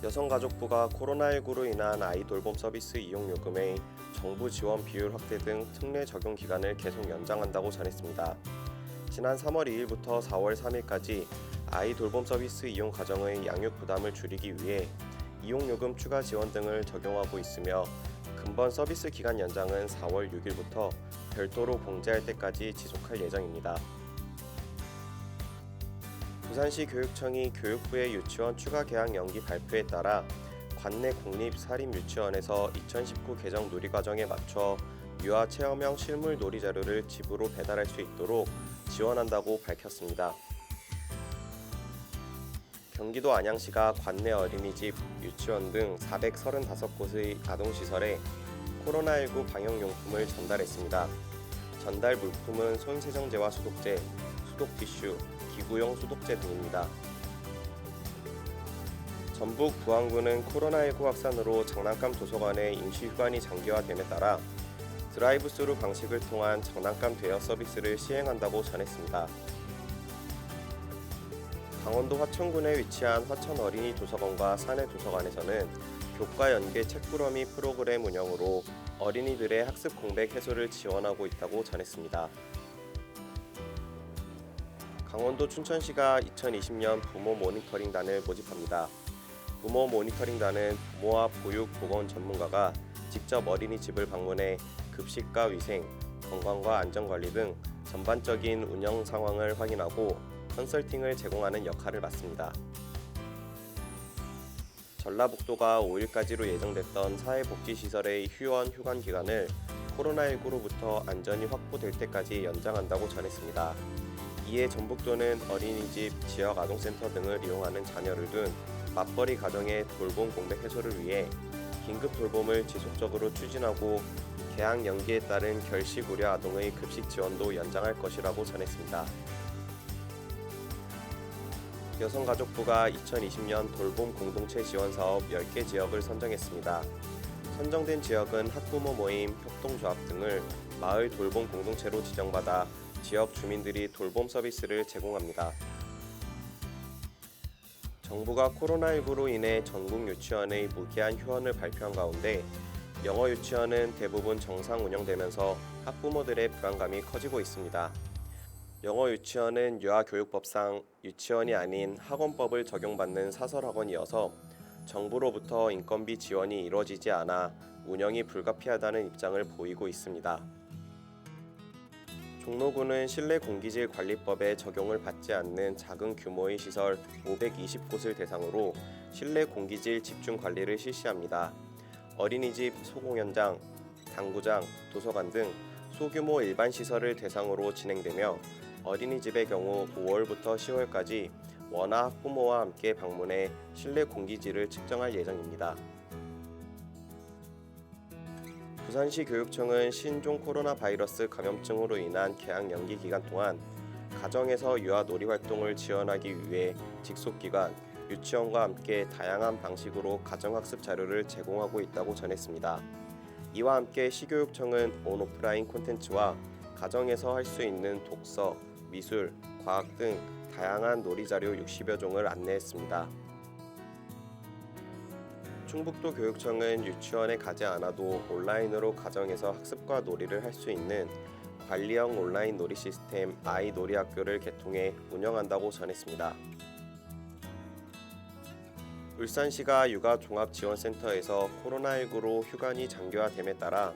여성가족부가 코로나19로 인한 아이 돌봄 서비스 이용 요금의 정부 지원 비율 확대 등 특례 적용 기간을 계속 연장한다고 전했습니다. 지난 3월 2일부터 4월 3일까지 아이 돌봄 서비스 이용 가정의 양육 부담을 줄이기 위해 이용 요금 추가 지원 등을 적용하고 있으며 근본 서비스 기간 연장은 4월 6일부터 별도로 공지할 때까지 지속할 예정입니다. 부산시 교육청이 교육부의 유치원 추가 개학 연기 발표에 따라 관내 공립 사립 유치원에서 2019 개정 누리과정에 맞춰 유아 체험형 실물 놀이 자료를 집으로 배달할 수 있도록 지원한다고 밝혔습니다. 경기도 안양시가 관내 어린이집, 유치원 등 435곳의 아동시설에 코로나19 방역용품을 전달했습니다. 전달 물품은 손세정제와 소독제, 소독티슈, 기구용 소독제 등입니다. 전북 부안군은 코로나19 확산으로 장난감 도서관의 임시 휴관이 장기화됨에 따라 드라이브스루 방식을 통한 장난감 대여 서비스를 시행한다고 전했습니다. 강원도 화천군에 위치한 화천 어린이 도서관과 사내 도서관에서는 교과 연계 책꾸러미 프로그램 운영으로 어린이들의 학습 공백 해소를 지원하고 있다고 전했습니다. 강원도 춘천시가 2020년 부모 모니터링단을 모집합니다. 부모 모니터링단은 부모와 보육, 보건 전문가가 직접 어린이집을 방문해 급식과 위생, 건강과 안전관리 등 전반적인 운영 상황을 확인하고 컨설팅을 제공하는 역할을 맡습니다. 전라북도가 5일까지로 예정됐던 사회복지시설의 휴원 휴관 기간을 코로나19로부터 안전이 확보될 때까지 연장한다고 전했습니다. 이에 전북도는 어린이집, 지역 아동센터 등을 이용하는 자녀를 둔 맞벌이 가정의 돌봄 공백 해소를 위해 긴급 돌봄을 지속적으로 추진하고 개학 연기에 따른 결식 우려 아동의 급식 지원도 연장할 것이라고 전했습니다. 여성가족부가 2020년 돌봄 공동체 지원 사업 10개 지역을 선정했습니다. 선정된 지역은 학부모 모임, 협동조합 등을 마을 돌봄 공동체로 지정받아 지역 주민들이 돌봄 서비스를 제공합니다. 정부가 코로나19로 인해 전국 유치원의 무기한 휴원을 발표한 가운데 영어 유치원은 대부분 정상 운영되면서 학부모들의 불안감이 커지고 있습니다. 영어 유치원은 유아교육법상 유치원이 아닌 학원법을 적용받는 사설학원이어서 정부로부터 인건비 지원이 이루어지지 않아 운영이 불가피하다는 입장을 보이고 있습니다. 종로구는 실내공기질 관리법에 적용을 받지 않는 작은 규모의 시설 520곳을 대상으로 실내 공기질 집중 관리를 실시합니다. 어린이집, 소공연장, 당구장, 도서관 등 소규모 일반 시설을 대상으로 진행되며 어린이집의 경우 5월부터 10월까지 원화 학부모와 함께 방문해 실내 공기질을 측정할 예정입니다. 부산시 교육청은 신종 코로나 바이러스 감염증으로 인한 개학 연기 기간 동안 가정에서 유아 놀이 활동을 지원하기 위해 직속기관, 유치원과 함께 다양한 방식으로 가정학습 자료를 제공하고 있다고 전했습니다. 이와 함께 시교육청은 온오프라인 콘텐츠와 가정에서 할 수 있는 독서, 미술, 과학 등 다양한 놀이 자료 60여 종을 안내했습니다. 충북도 교육청은 유치원에 가지 않아도 온라인으로 가정에서 학습과 놀이를 할 수 있는 관리형 온라인 놀이 시스템 아이놀이학교를 개통해 운영한다고 전했습니다. 울산시가 육아종합지원센터에서 코로나19로 휴관이 장기화됨에 따라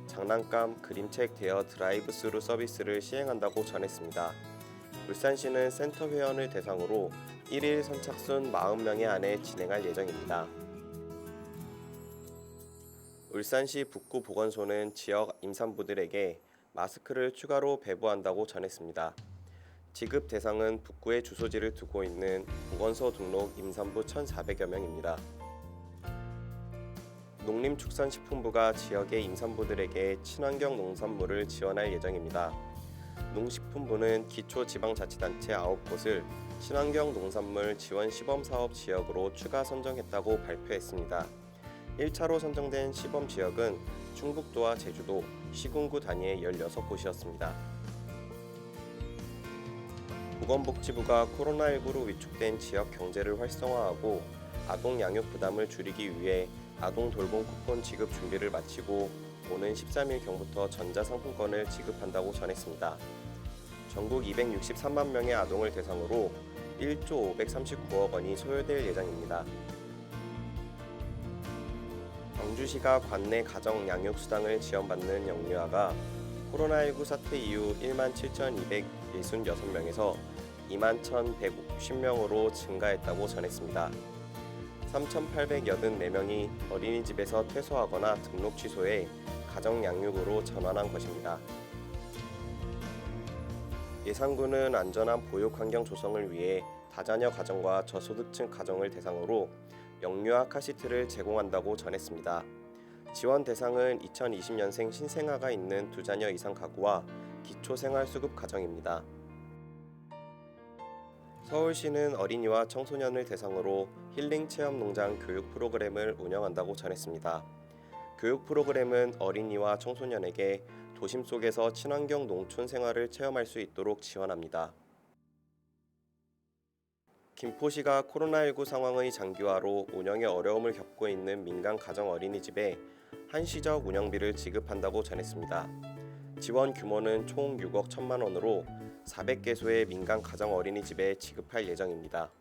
장난감, 그림책 대여 드라이브스루 서비스를 시행한다고 전했습니다. 울산시는 센터 회원을 대상으로 1일 선착순 40명에 한해 진행할 예정입니다. 울산시 북구보건소는 지역 임산부들에게 마스크를 추가로 배부한다고 전했습니다. 지급 대상은 북구에 주소지를 두고 있는 보건소 등록 임산부 1,400여 명입니다. 농림축산식품부가 지역의 임산부들에게 친환경 농산물을 지원할 예정입니다. 농식품부는 기초지방자치단체 9곳을 친환경 농산물 지원 시범사업 지역으로 추가 선정했다고 발표했습니다. 1차로 선정된 시범 지역은 충북도와 제주도, 시군구 단위의 16곳이었습니다. 보건복지부가 코로나19로 위축된 지역 경제를 활성화하고 아동 양육 부담을 줄이기 위해 아동 돌봄 쿠폰 지급 준비를 마치고 오는 13일경부터 전자상품권을 지급한다고 전했습니다. 전국 263만 명의 아동을 대상으로 1조 539억 원이 소요될 예정입니다. 광주시가 관내 가정 양육 수당을 지원받는 영유아가 코로나19 사태 이후 1만 7,266명에서 2만 1,150명으로 증가했다고 전했습니다. 3,884명이 어린이집에서 퇴소하거나 등록 취소해 가정 양육으로 전환한 것입니다. 예산군은 안전한 보육 환경 조성을 위해 다자녀 가정과 저소득층 가정을 대상으로 영유아 카시트를 제공한다고 전했습니다. 지원 대상은 2020년생 신생아가 있는 2자녀 이상 가구와 기초생활수급 가정입니다. 서울시는 어린이와 청소년을 대상으로 힐링 체험 농장 교육 프로그램을 운영한다고 전했습니다. 교육 프로그램은 어린이와 청소년에게 도심 속에서 친환경 농촌 생활을 체험할 수 있도록 지원합니다. 김포시가 코로나19 상황의 장기화로 운영에 어려움을 겪고 있는 민간 가정 어린이집에 한시적 운영비를 지급한다고 전했습니다. 지원 규모는 총 6억 1천만 원으로 400개소의 민간 가정 어린이집에 지급할 예정입니다.